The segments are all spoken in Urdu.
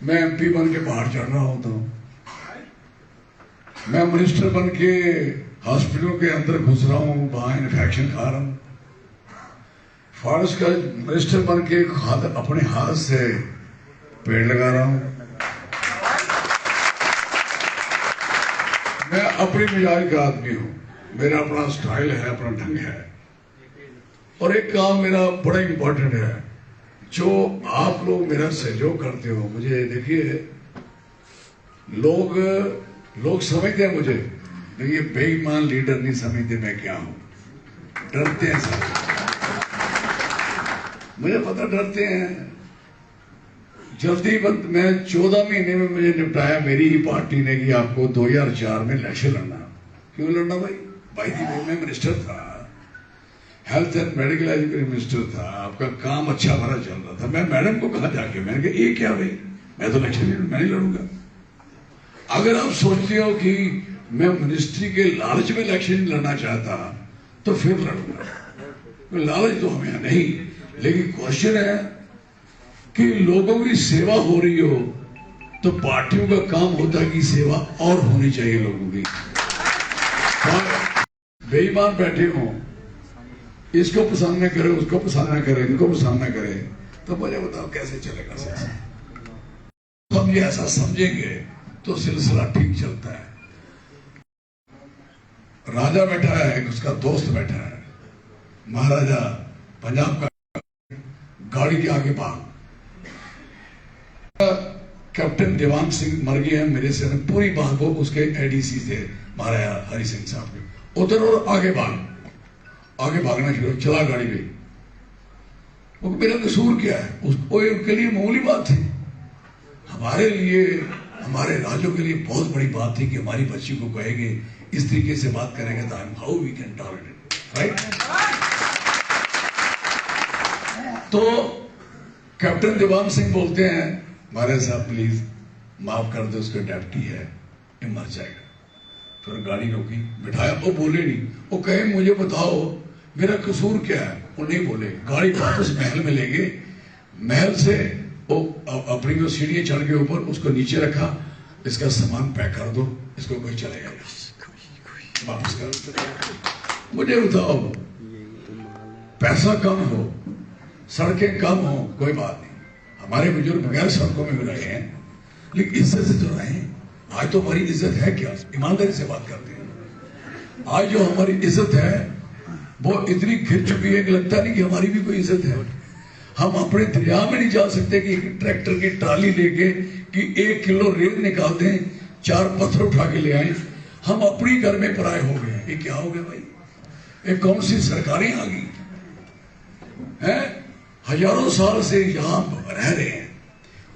میں ایم پی بن کے پہاڑ چڑھ رہا ہوتا ہوں، میں منسٹر بن کے ہاسپٹلوں کے اندر گھس رہا ہوں، وہاں انفیکشن کھا رہا ہوں، فارس کا منسٹر بن کے اپنے ہاتھ سے پیڑ لگا رہا ہوں، میں اپنی مزاج کا آدمی ہوں، میرا اپنا سٹائل ہے، اپنا ڈھنگ ہے۔ اور ایک کام میرا بڑا امپورٹنٹ ہے، جو آپ لوگ میرا سہیوگ کرتے ہو، مجھے دیکھیے لوگ سمجھتے ہیں مجھے، یہ بے ایمان لیڈر نہیں سمجھتے میں کیا ہوں، ڈرتے ہیں سب، مجھے پتہ ڈرتے ہیں۔ جلدی بند میں 14 مہینے میں مجھے نپٹایا میری ہی پارٹی نے کہ آپ کو 2004 میں الیکشن لڑنا۔ کیوں لڑنا بھائی تھی میں منسٹر تھا، health and medical education minister تھا، آپ کا کام اچھا بھرا چل رہا تھا۔ میں میڈم کو کہا جا کے، میں نے کہا یہ کیا بھائی، میں تو الیکشن میں نہیں لڑوں گا۔ اگر آپ سوچتے ہو کہ میں منسٹری کے لالچ میں الیکشن لڑنا چاہتا تو پھر لڑوں گا، لالچ تو ہمیں نہیں، لیکن کوشچن ہے کہ لوگوں کی سیوا ہو رہی ہو تو پارٹیوں کا کام ہوتا ہے کہ سیوا اور ہونی چاہیے لوگوں کی۔ بے ایمان بیٹھے ہوں، اس کو پسند نہ کرے، اس کو پسند نہ کرے، ان کو پسند نہ کرے، تو مجھے بتاؤ کیسے چلے گا سلسلہ؟ ہم یہ ایسا سمجھیں گے تو سلسلہ ٹھیک چلتا ہے۔ راجہ بیٹھا ہے، اس کا دوست بیٹھا ہے، مہاراجہ پنجاب کا، گاڑی کے آگے بھاگ، کیپٹن دیوان سنگھ مر گئے ہیں میرے سے، پوری بات وہ اس کے اے ڈی سی تھے مہاراجہ ہری سنگھ صاحب کے، ادھر اور آگے بھاگنا شروع، چلا گاڑی پہ۔ وہ میرا قصور کیا ہے؟ ان کے لیے معمولی بات تھی، ہمارے لیے، ہمارے راجوں کے لیے بہت بڑی بات تھی کہ ہماری بچی کو کہے گے اس طریقے سے بات کریں گے تو how we can tolerate, right? تو کیپٹن دیوان سنگھ بولتے ہیں مہاراج صاحب پلیز معاف کر دو، اس کا ڈیپٹی ہے، یہ مر جائے گا۔ پھر گاڑی روکی، بٹھایا، وہ بولے نہیں، وہ کہے مجھے بتاؤ میرا قصور کیا ہے؟ وہ نہیں بولے، گاڑی واپس محل میں لے گئے، محل سے وہ اپنی وہ سیڑھیاں چڑھ کے اوپر اس کو نیچے رکھا، اس کا سامان پیک کر دو، اس کو کوئی چلے گا واپس کر۔ مجھے بتاؤ پیسہ کم ہو، سڑکیں کم ہو، کوئی بات نہیں، ہمارے بزرگ بغیر سڑکوں میں بھی رہے ہیں لیکن عزت سے تو رہے ہیں۔ آج تو ہماری عزت ہے کیا؟ ایمانداری سے بات کرتے ہیں۔ آج جو ہماری عزت ہے وہ اتنی گر چکی ہے کہ لگتا نہیں کہ ہماری بھی کوئی عزت ہے۔ ہم اپنے دریا میں نہیں جا سکتے کہ ٹریکٹر کی ٹرالی لے کے کہ 1 کلو ریت نکال دیں، 4 پتھر اٹھا کے لے آئیں، ہم اپنی گھر میں پرائے ہو گئے۔ یہ کیا ہو گیا بھائی؟ یہ کون سی سرکاریں آ گئی ہیں؟ ہزاروں سال سے یہاں رہ رہے ہیں،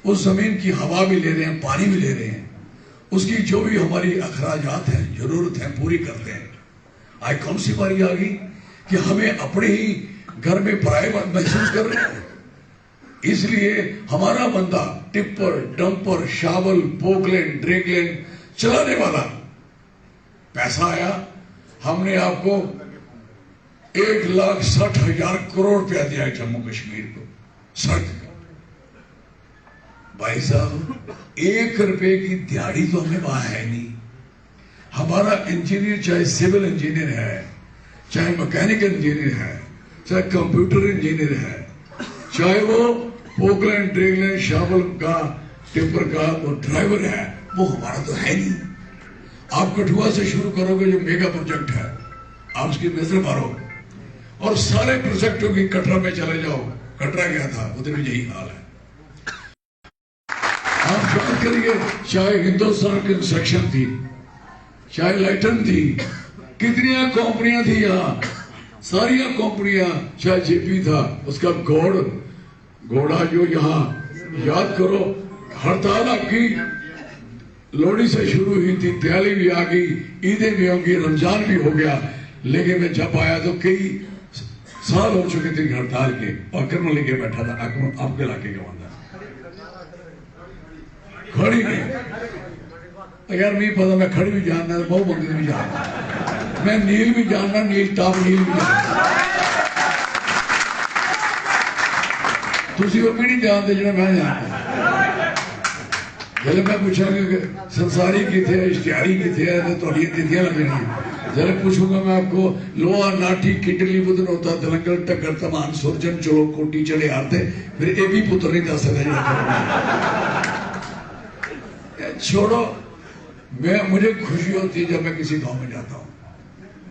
اس زمین کی ہوا بھی لے رہے ہیں، پانی بھی لے رہے ہیں، اس کی جو بھی ہماری اخراجات ہیں، ضرورت ہیں، پوری کرتے ہیں۔ آج کون سی باری آ گئی کہ ہمیں اپنے ہی گھر میں پرائے محسوس کر رہے ہیں؟ اس لیے ہمارا بندہ ٹپر، ڈمپر، شاول، پوکلین، ڈریگلین چلانے والا، پیسہ آیا، ہم نے آپ کو 1,60,000 کروڑ روپیہ دیا ہے جموں کشمیر کو سڑک کا۔ بھائی صاحب 1 روپے کی دیہڑی تو ہمیں وہاں ہے نہیں۔ ہمارا انجینئر چاہے سول انجینئر ہے، چاہے مکینیکل انجینئر ہے، چاہے کمپیوٹر انجینئر ہے، چاہے وہ پوکلین، ڈریگلین، شاول کا، ٹپر کا وہ ڈرائیور ہے، وہ ہمارا تو ہے نہیں۔ آپ کٹھوا سے شروع کرو گے جو میگا پروجیکٹ ہے، آپ اس کی نظر مارو اور سارے پروجیکٹوں کی کٹرا میں چلے جاؤ، کٹرا گیا تھا ادھر بھی یہی حال ہے۔ آپ بات کریے، چاہے ہندوستان کنسٹرکشن تھی، چاہے لائٹن تھی، کتنی کمپنیاں تھی یہاں، ساری کمپنیاں، چاہے جے پی تھا، اس کا گھوڑا جو یہاں یاد کرو، ہڑتال آپ کی لوڑی سے شروع ہوئی تھی، دیوالی بھی آ گئی، عیدیں بھی ہوں گی، رمضان بھی ہو گیا، لیکن میں جب آیا تو کئی سال ہو چکے تھے ہڑتال کے، اور کرم لے کے بیٹھا تھا آپ کے علاقے کا بندہ کھڑی نہیں، یار نہیں پتا، میں کھڑی بھی جاننا، بہت بندے بھی جاننا، میں نیل بھی جاننا، نیل ٹاپ نیل بھی جاننا، تسی وہ بھی نہیں جانتے جنہیں میں جانتا۔ پہلے میں پوچھا کہ سنساری کی تھے اشتہاری کی تھے تو تیتیاں لگنی ذرا پوچھوں گا میں آپ کو لوہا ناٹھی کٹلی بدن ہوتا دلنگل ٹکر تمان سرجن چلو کوٹی چلے آتے پھر اے بھی پتر نہیں دا سکتا چھوڑو. مجھے خوشی ہوتی ہے جب میں کسی گاؤں میں جاتا ہوں,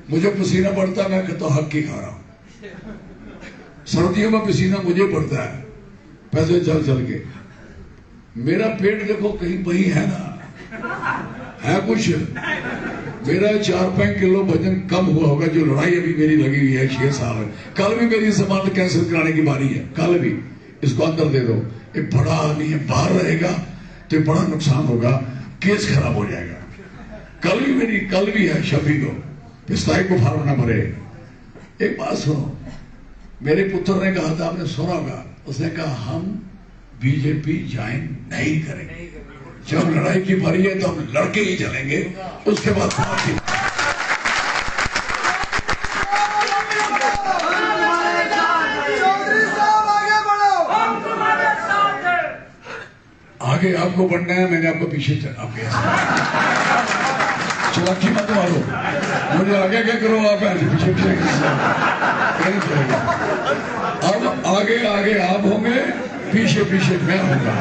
مجھے پسینہ پڑتا میں کہتا ہوں حق کی کھا رہا ہوں. سردیوں میں پسینہ مجھے پڑتا ہے پیسے چل چل کے. میرا پیٹ دیکھو کہیں وہی ہے نا, ہے کچھ. میرا 4-5 کلو وزن کم ہوا ہوگا, جو لڑائی ابھی میری لگی ہوئی ہے 6 سال میں. کل بھی میری زبان کینسل کرانے کی باری ہے, کل بھی. اس کو اندر دے دو, یہ بڑا آدمی ہے, باہر رہے گا تو بڑا نقصان ہوگا, کیس خراب ہو جائے گا. کل بھی ہے شبی کو, پستائی کو پھاڑ نہ مرے. ایک بات سنو, میرے پتر نے کہا تھا, آپ نے سنا ہوگا, اس نے کہا ہم بی جے پی جوائن نہیں کریں گے, جب لڑائی کی باری ہے تو ہم لڑکے ہی چلیں گے, اس کے بعد آگے آپ کو بڑھنا ہے. میں نے آپ کو پیچھے چلاکی مت مارو, مجھے آگے کیا کرو, آپ پیچھے اب آگے آپ ہوں گے, پیچھے میں ہوں گا.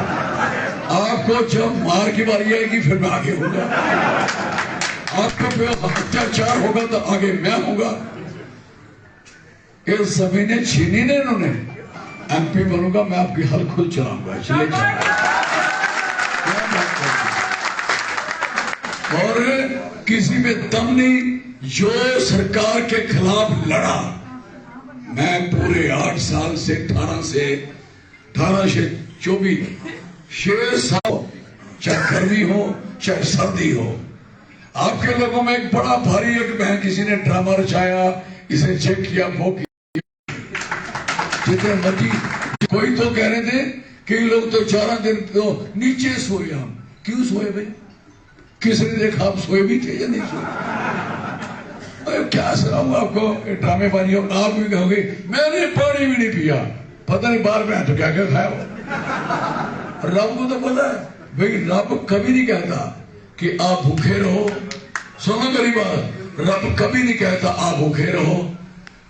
آپ کو جب مار کی باری آئے گی پھر میں آگے ہوں گا, آپ کو اتیاچار ہوگا تو آگے میں ہوں گا. اس زمینیں چھینی نے انہوں نے, ایم پی بنوں گا میں, آپ کی حل خود چلاؤں گا. چلے اور کسی میں دم نہیں. جو سرکار کے خلاف لڑا, میں پورے 8 سال سے 18 سے 24 6 سال, چاہے گرمی ہو چاہے سردی ہو. آپ کے لوگوں میں ایک بڑا بھاری ایک بہن کسی نے ڈرامہ رچایا, اسے چیک کیا, وہ جتنے مرضی. کوئی تو کہہ رہے تھے کئی لوگ تو 4 دن تو نیچے سوئے. ہم کیوں سوئے بھائی؟ کس نے دیکھا آپ سوئے بھی تھے یا نہیں سوئے؟ کیا سناؤں آپ کو ڈرامے بانی. اور آپ بھی کہو گے میں نے پانی بھی نہیں پیا, پتہ نہیں باہر میں تو کیا کھایا ہو. رب کو تو پتا ہے بھائی, رب کبھی نہیں کہتا کہ آپ بھوکے رہو. سنو میری بات, رب کبھی نہیں کہتا آپ بھوکے رہو.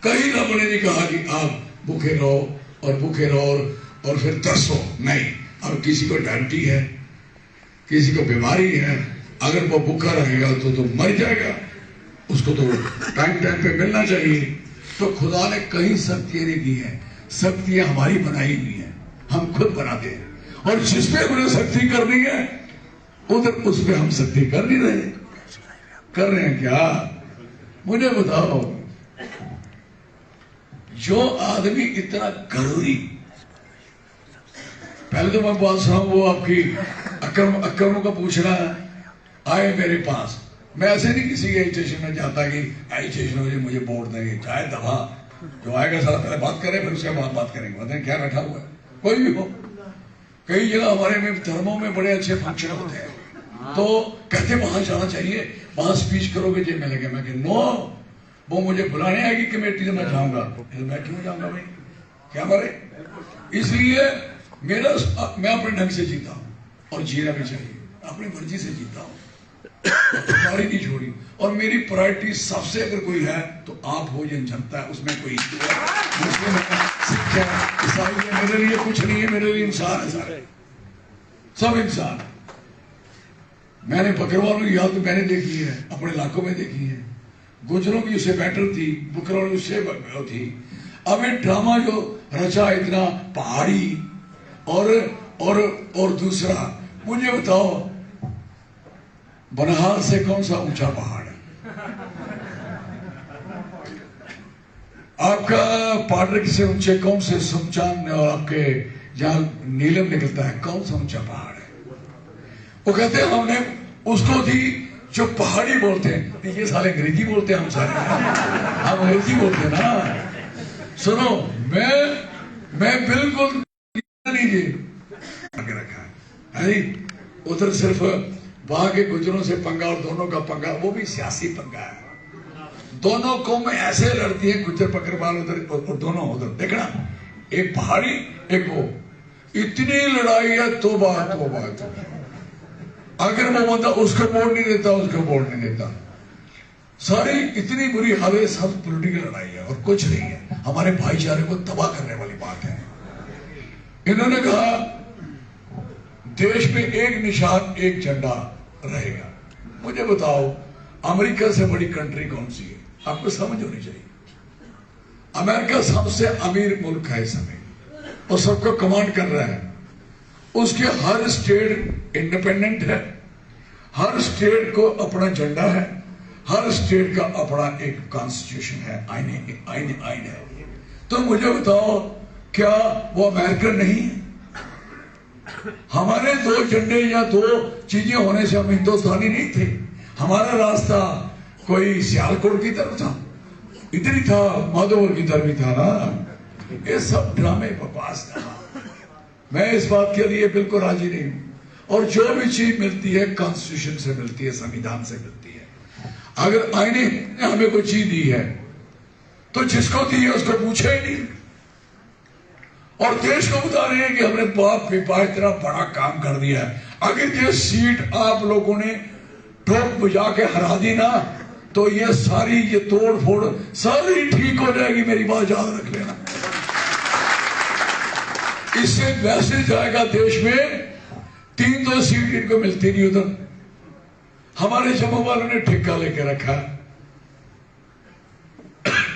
کہیں رب نے نہیں کہا کہ آپ بھوکے رہو اور پھر ترسو. نہیں, اب کسی کو ڈائبٹی ہے, کسی کو بیماری ہے, اگر وہ بھوکا رہے گا تو مر جائے گا. اس کو تو ٹائم پہ ملنا چاہیے. تو خدا نے کہیں سختیاں نہیں کی ہیں, سختیاں ہماری بنائی ہوئی ہیں, ہم خود بناتے ہیں. اور جس پہ انہیں سختی کرنی ہے ادھر اس پہ ہم سختی کر نہیں رہے. کر رہے ہیں کیا؟ مجھے بتاؤ, جو آدمی اتنا غروری, پہلے تو میں بات سنا ہوں, وہ آپ کی اکرموں کا پوچھنا آئے میرے پاس. میں ایسے نہیں کسی کے ایجوکیشن میں جاتا کہ ایجوکیشن مجھے ووٹ دیں گے. چاہے دفعہ جو آئے گا سارا پہلے بات کرے, پھر اس کے بعد بات کریں گے. بتائیں کیا بیٹھا ہوا ہے, کوئی بھی ہو. کئی جگہ ہمارے میں دھرموں میں بڑے اچھے فنکشن ہوتے ہیں, تو کہتے وہاں جانا چاہیے, وہاں سپیچ کرو گے جیب میں لگے. میں کہ نو, وہ مجھے بلانے آئے گی کمیٹی سے, میں جاؤں گا. میں کیوں جاؤں گا بھائی, کیا مرے. اس لیے میں اپنے ڈھنگ سے جیتا ہوں, اور جینا بھی چاہیے. اپنی مرضی سے جیتا ہوں, تمہاری نہیں چھوڑی. اور میری پرائرٹی سب سے اگر کوئی ہے تو آپ ہو, یہ جنتا ہے. اس میں کوئی مسلم ہے, سکھ ہے, عیسائی ہے, میرے لیے کچھ نہیں ہے. میرے لیے انسان ہے, سارے سب انسان. میں نے بکروالوں کی حالت میں نے دیکھی ہے, اپنے علاقوں میں دیکھی ہے. گجروں کی اس سے بیٹر تھی, بکروالوں اس سے تھی. اب یہ ڈرامہ جو رچا اتنا پہاڑی اور دوسرا, مجھے بتاؤ بنہال سے کون سا اونچا پہاڑ ہے؟ آپ کا پاڈر سے اونچے کون سے سمچان, اور آپ کے جہاں نیلم نکلتا ہے کون سا اونچا پہاڑ ہے؟ وہ کہتے ہیں ہم نے اس کو دی جو پہاڑی بولتے ہیں. یہ سارے انگریزی بولتے ہیں, ہم سارے ہم انگریزی بولتے ہیں نا. سنو, میں بالکل لیجیے رکھا ہے. ادھر صرف وہاں کے گجروں سے پنگا, اور دونوں کا پنگا وہ بھی سیاسی پنگا ہے. دونوں قومیں ایسے لڑتی ہیں, گجر بکروال ادھر اور دونوں ادھر. دیکھنا, ایک پہاڑی ایک وہ, اتنی لڑائی ہے توبہ توبہ توبہ. اگر وہ بندہ اس کو ووٹ نہیں دیتا اس کو ووٹ نہیں دیتا. ساری اتنی بری حالت سب پولیٹیکل لڑائی ہے اور کچھ نہیں ہے. ہمارے بھائی چارے کو تباہ کرنے والی بات ہے. انہوں نے کہا دیش میں ایک نشان ایک جھنڈا رہے گا. مجھے بتاؤ امریکہ سے بڑی کنٹری کون سی ہے؟ آپ کو سمجھ ہونی چاہیے. امریکہ سب سے امیر ملک ہے اس سمے اور سب کو کمانڈ کر رہا ہے. اس کے ہر اسٹیٹ انڈیپینڈنٹ ہے, ہر اسٹیٹ کو اپنا جھنڈا ہے, ہر اسٹیٹ کا اپنا ایک کانسٹیٹیوشن ہے, آئین ہے. تو مجھے بتاؤ کیا وہ امریکن نہیں ہے؟ ہمارے دو جھنڈے یا دو چیزیں ہونے سے ہم ہندوستانی نہیں تھے. ہمارا راستہ کوئی سیالکوٹ کی طرف تھا, ادھر ہی تھا, مادھوپور کی طرف ہی تھا نا. یہ سب ڈرامے بکواس تھا. میں اس بات کے لیے بالکل راضی نہیں ہوں. اور جو بھی چیز ملتی ہے کانسٹیٹیوشن سے ملتی ہے, سنویدھان سے ملتی ہے. اگر آئین نے ہمیں کوئی چیز دی ہے تو جس کو دی ہے اس کو پوچھا ہی نہیں. اور دیش کو بتا رہے ہیں کہ ہم نے باپ پہ اتنا بڑا کام کر دیا ہے. اگر یہ سیٹ آپ لوگوں نے ٹھوک بجا کے ہرا دی نا تو یہ ساری یہ توڑ پھوڑ ساری ٹھیک ہو جائے گی. میری بات یاد رکھ لینا. اس سے ویسے جائے گا دیش میں 3 سیٹ ان کو ملتی نہیں. ادھر ہمارے جموں والوں نے ٹھیکہ لے کے رکھا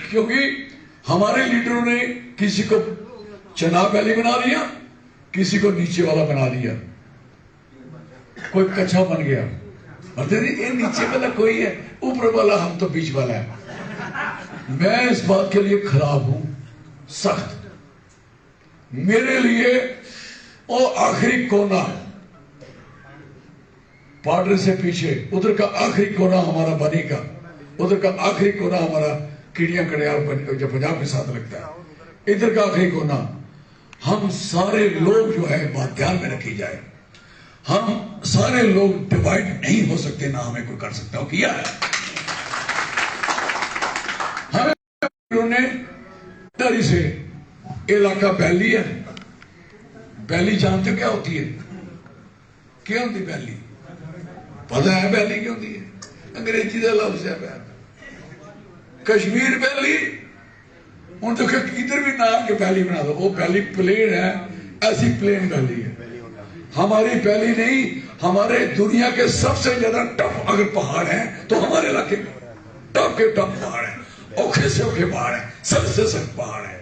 کیونکہ ہمارے لیڈروں نے کسی کو چناب ویلی بنا دیا, کسی کو نیچے والا بنا دیا, کوئی کچھا بن گیا. اور یہ نیچے والا کوئی ہے, اوپر والا ہم تو بیچ والا ہے. میں اس بات کے لیے خراب ہوں سخت. میرے لیے وہ آخری کونا پارڈر سے پیچھے, ادھر کا آخری کونا ہمارا بنی کا, ادھر کا آخری کونا ہمارا کیڑیاں کڑیال جو پنجاب کے ساتھ لگتا ہے, ادھر کا آخری کونا. ہم سارے لوگ جو ہے بات دھیان میں رکھی جائے, ہم سارے لوگ ڈیوائڈ نہیں ہو سکتے, نہ ہمیں کوئی کر سکتا ہو. کیا ہے ہمیں انہوں نے ڈری سے علاقہ بیلی ہے. بیلی جانتے کیا ہوتی ہے؟ کیا ہوتی بیلی؟ پتہ ہے بیلی کیا ہوتی ہے؟ انگریزی کا لفظ ہے کشمیر بیلی. ان تو ادھر بھی نہ کہ بیلی بنا دو, وہ بیلی پلین ہے, ایسی پلین بیلی ہے. ہماری بیلی نہیں, ہمارے دنیا کے سب سے زیادہ ٹف اگر پہاڑ ہیں تو ہمارے علاقے میں ٹف کے ٹف پہاڑ ہیں, اوکھے سے اوکھے پہاڑ ہیں, سخت سے سخت پہاڑ ہیں.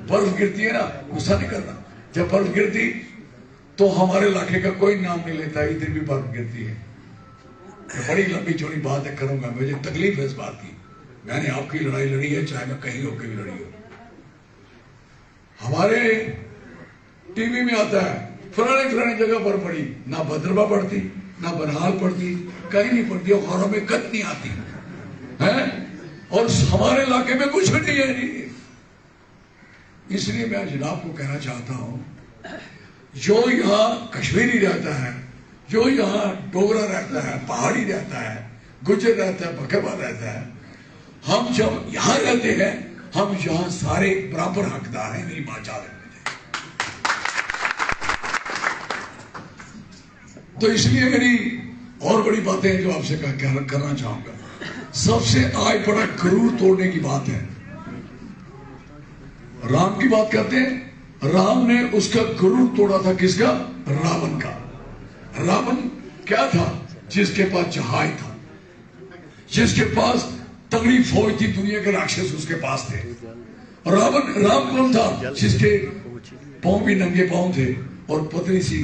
برف گرتی ہے نا, غصہ نہیں کرنا. جب برف گرتی تو ہمارے علاقے کا کوئی نام نہیں لیتا, ادھر بھی برف گرتی ہے. بڑی لمبی چوڑی بات ہے کروں گا, مجھے تکلیف ہے اس بات کی. میں نے آپ کی لڑائی لڑی ہے, چاہے میں کہیں ہو کے بھی لڑی ہو. ہمارے ٹی وی میں آتا ہے فلانے جگہ پر پڑی, نہ بھدروا پڑتی, نہ بنہال پڑتی, کہیں نہیں پڑتی. اور خوروں میں کت نہیں آتی ہے, اور ہمارے علاقے میں کچھ نہیں ہے. اس لیے میں جناب کو کہنا چاہتا ہوں, جو یہاں کشمیری رہتا ہے, جو یہاں ڈوگرا رہتا ہے, پہاڑی رہتا ہے, گجر رہتا ہے, بکروا رہتا ہے, ہم جب یہاں رہتے ہیں ہم یہاں سارے برابر حقدار ہیں. میری بات یاد رکھنی چاہیے. تو اس لیے میری اور بڑی باتیں جو آپ سے کرنا چاہوں گا. سب سے آج بڑا غرور توڑنے کی بات ہے. رام کی بات کرتے ہیں, رام نے اس کا غرور توڑا تھا. کس کا؟ راون کا. راون کیا تھا؟ جس کے پاس جہاز تھا, جس کے پاس تگڑی فوج تھی, دنیا کے راکشس اس کے پاس تھے. رام کون تھا؟ جس کے پاؤں بھی ننگے پاؤں تھے اور پتلی سی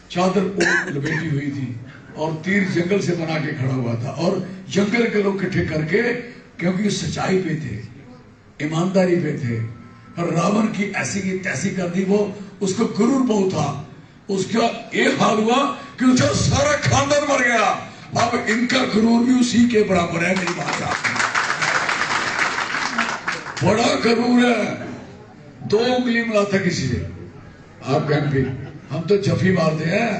چادر لپیٹی ہوئی تھی, اور تیر جنگل سے بنا کے کھڑا ہوا تھا. اور جنگل کے لوگ اکٹھے کر کے, کیونکہ سچائی پہ تھے, ایمانداری پہ تھے, اور راون کی ایسی کی تیسی کر دی. وہ اس کو غرور بہت تھا. اس کا ایک حال ہوا کہ اس کا سارا خاندان مر گیا. اب ان کا غرور بھی اسی کے برابر ہے. میری بات آپ نے بڑا غرور ہے. 2 انگلی ملاتا کسی سے, آپ کہیں بھی ہم تو جفی مارتے ہیں,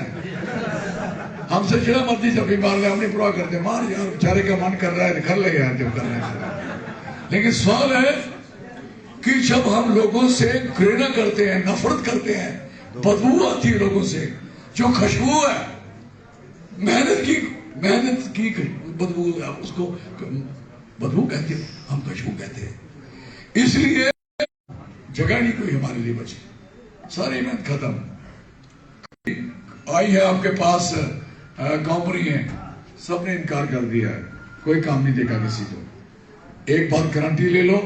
ہم سے جڑا مرضی جفی مار لے, ہم نہیں پرواہ کرتے. مار یار, بیچارے کا من کر رہا ہے کر لے یار, جب کر رہے ہیں. لیکن سوال ہے کہ جب ہم لوگوں سے گھرینا کرتے ہیں, نفرت کرتے ہیں, بدبو آتی ہے لوگوں سے, جو خوشبو ہے محنت کی بدبو، آپ اس کو بدبو کہتے ہیں، ہم خوشبو کہتے ہیں. اس لیے جگہ نہیں کوئی ہمارے لیے بچی، ساری محنت ختم. آئی ہے آپ کے پاس کمپنی ہے، سب نے انکار کر دیا ہے، کوئی کام نہیں دیکھا کسی کو. ایک بات گارنٹی لے لو،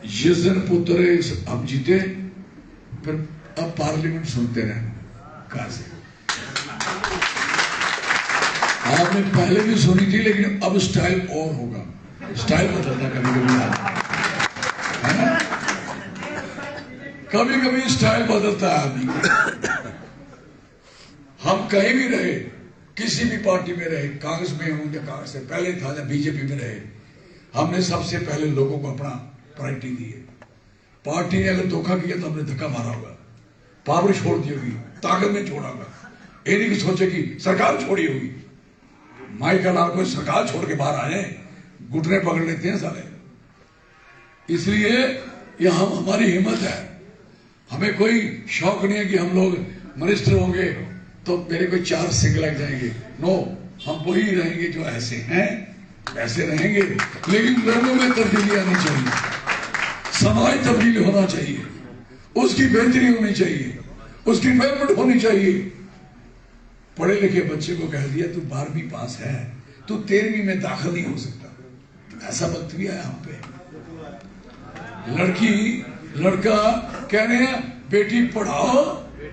جس دن پترے ہم جیتے پھر اب پارلیمنٹ سنتے رہے کہاں سے. آپ نے پہلے بھی سنی تھی لیکن اب سٹائل اور ہوگا، سٹائل بدلتا کبھی کبھی ہے نا، کبھی کبھی سٹائل بدلتا ہے آدمی. ہم کہیں بھی رہے، کسی بھی پارٹی میں رہے، کانگریس میں ہوں یا کانگریس سے پہلے تھا یا بی جے پی میں رہے، ہم نے سب سے پہلے لوگوں کو اپنا پرائرٹی دی ہے. پارٹی نے اگر دھوکہ کیا تو ہم نے دھکا مارا ہوگا، پاور چھوڑ دی ہوگی، طاقت میں چھوڑا ہوگا. یہ نہیں کہ سوچے کہ سرکار چھوڑی ہوگی. مائی کا لال کوئی سرکار چھوڑ کے باہر آئے گھٹنے پکڑ لیتے ہیں سارے. اس لیے یہ ہماری ہمت ہے. ہمیں کوئی شوق نہیں ہے کہ ہم لوگ منسٹر ہوں گے تو میرے کو 4 سنگ لگ جائیں گے. نو، ہم وہی رہیں گے جو ایسے ہیں ویسے رہیں گے، لیکن لوگوں میں تبدیلی آنی چاہیے، سماج تبدیل ہونا چاہیے، اس کی بہتری ہونی چاہیے، اس کی ڈیولپمنٹ ہونی چاہیے. پڑھے لکھے بچے کو کہہ دیا تو 12ویں پاس ہے، تو 13ویں میں داخل نہیں ہو سکتا. ایسا وقت بھی آیا ہم پہ. لڑکی لڑکا کہہ رہے ہیں بیٹی پڑھاؤ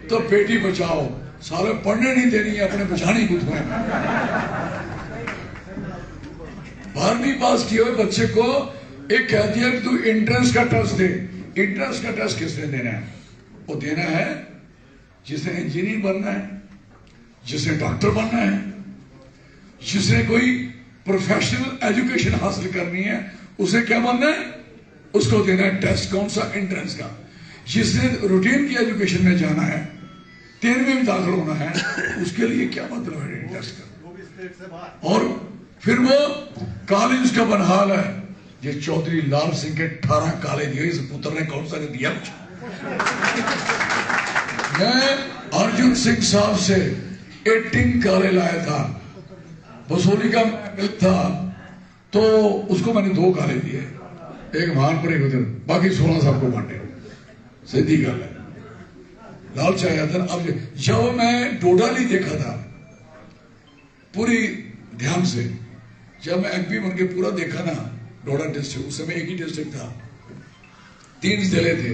تو بیٹی بچاؤ، سارے پڑھنے نہیں دینی ہے، اپنے بچانے کو دھوئیں. 12ویں پاس کیے ہوئے بچے کو ایک کہہ دیا کہ تو انٹرنس کا ٹیسٹ دے. انٹرنس کا ٹیسٹ کس نے دینا ہے؟ وہ دینا ہے جس نے انجینئر بننا ہے، جس نے ڈاکٹر بننا ہے، جس نے کوئی پروفیشنل ایجوکیشن حاصل کرنی ہے، اسے کیا بننا ہے؟ اس کو دینا ہے ٹیسٹ. کون سا؟ انٹرنس کا. جس نے روٹین کی ایجوکیشن میں جانا ہے، 13ویں میں داخل ہونا ہے، اس کے لیے کیا مطلب ہے ٹیسٹ کا؟ اور پھر وہ کالج کا بنحال ہے. یہ چودھری لال سنگھ کے 18 کالج دیے، اس پتر نے کون سا دیا؟ میں ارجن سنگھ صاحب سے 18 کالج لایا تھا، وصولی کا مل تھا تو اس کو میں نے 2 کالج دیے، ایک مان پر ایک ادھر، باقی 16 صاحب کو بانٹے. سیدھی گل ہے، لالچ آیا تھا. اب جب میں ڈوڈالی دیکھا تھا پوری دھیان سے، جب میں ایم پی بن کے پورا دیکھا نا ڈوڈا ڈسٹرکٹ، اس میں ایک ہی ڈسٹرکٹ تھا، 3 ضلع تھے،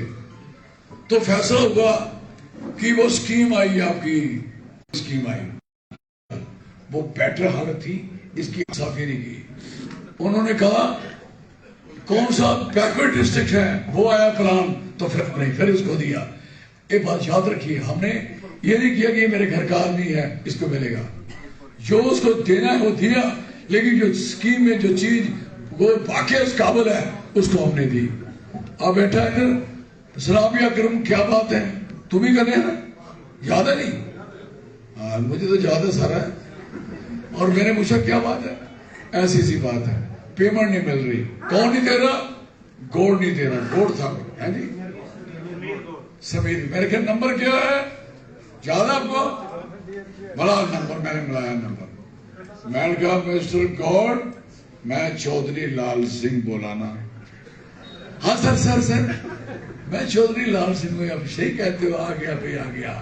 تو فیصلہ ہوا کہ وہ اسکیم آئی، آپ کی اسکیم آئی، وہ بیٹر حالت تھی، اس کی صافی نہیں کی. انہوں نے کہا کون سا بیکورڈ ڈسٹرکٹ ہے، وہ آیا پلان، تو پھر اس کو دیا. ایک بات یاد رکھیے، ہم نے یہ نہیں کیا کہ یہ میرے گھر کا آدمی ہے اس کو ملے گا، جو اس کو دینا ہے وہ دیا، لیکن جو اسکیم میں جو چیز وہ واقعی اس قابل ہے اس کو ہم نے دی. اب بیٹا ادھر سلام یا کرم، کیا بات ہے، تم ہی کرنے ہیں، یاد ہے نہیں؟ ہاں مجھے تو یاد ہے سارا ہے. اور میں نے پوچھا کیا بات ہے؟ ایسی سی بات ہے، پیمنٹ نہیں مل رہی. کون نہیں دے رہا؟ گوڑ نہیں دے رہا. گوڑ تھا ہے جی سمیر. میرے خیال نمبر کیا ہے یاد آپ کو؟ بڑا نمبر میں نے ملایا نمبر. میں نے کہا مسٹر گوڑ، میں چودھری لال سنگھ بولانا. ہاں سر میں چودھری لال سنگھ کو آپ صحیح کہتے ہو. آ گیا بھائی، آ گیا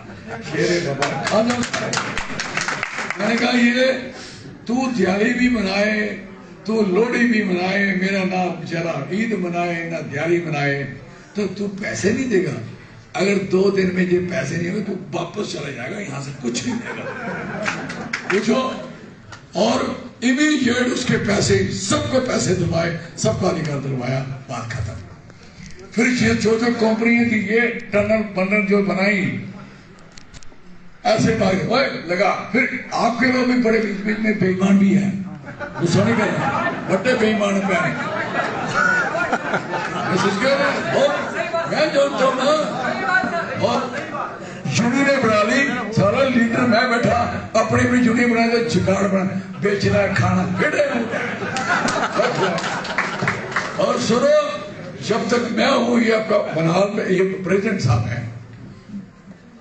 شیر بابا کھا جاؤ. میں نے کہا یہ تو دیوالی بھی منائے، تو لوہڑی بھی منائے، میرا نام بچارا عید منائے نہ دیوالی منائے، تو پیسے نہیں دے گا. اگر 2 دن میں یہ پیسے نہیں ہوئے تو واپس چلا جائے گا، یہاں سے کچھ نہیں دے گا. پوچھو. اور امیڈیٹ اس کے پیسے، سب کو پیسے دلوائے، سب کا نکال دلوایا، بات ختم. پھر یہ جو کمپنی تھی یہ ٹنل بنر جو بنائی ایسے لگا. پھر آپ کے لوگ بھی بڑے بیچ میں بے ایمان بھی ہیں، غصہ نہیں کر رہے، بڑے بے ایمان پہ آئے. میں جانتا ہوں نا، اور یونین بنا لی، سارا لیڈر میں بیٹھا، اپنی بھی یونین بنا دے، چکاڑ بنا بیچنا ہے، کھانا پھر. اور سنو، جب تک میں ہوں یہ آپ کا بنحال میں یہ پریزیڈنٹ صاحب ہیں،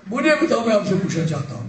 مجھے بتاؤ، میں آپ سے پوچھنا چاہتا ہوں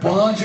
5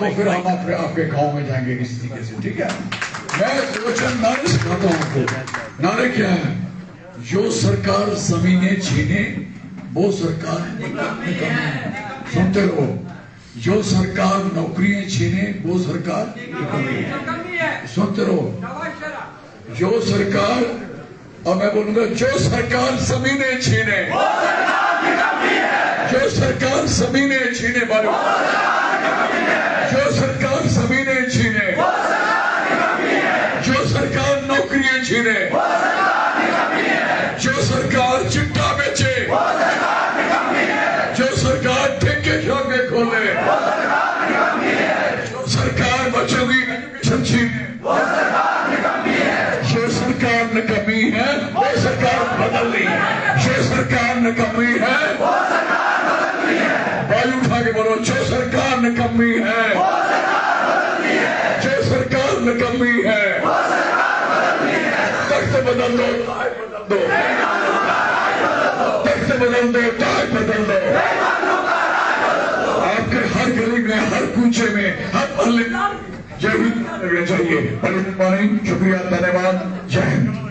تو پھر ہم آپ کے گاؤں میں جائیں گے اس طریقے سے. ٹھیک ہے, میں دو چند نعرے سکھاتا ہوں آپ کو. نعرے کیا ہے؟ جو سرکار زمینیں چھینے وہ سرکار نکمی. سنتے رہو. جو سرکار نوکریاں چھینے وہ سرکار نکمی. سنتے رہو. جو سرکار, اور میں بولوں گا جو سرکار زمینیں چھینے, جو سرکار زمینیں چھینے والوں, جو سرکار زمینیں چھینے, جو سرکار نوکریاں چھینے, جو سرکار چٹا بیچے, جو سرکار ٹھیکے شاگے کھولے, جو سرکار بچوں کی ایجوکیشن چھینے, جو سرکار نکمی ہے وہ سرکار بدلنی. جو سرکار نکمی ہے بھائی اٹھا کے بولو, جو سرکار نکمی ہے, جو سرکار نکمی ہے, تخت بدل دو, تخت بدل دو, تاج بدل دو. آپ کے ہر گلی میں, ہر کوچے میں, ہر محلے میں یہ بھی لگنا چاہیے. شکریہ, دھنیہ واد, جے ہند.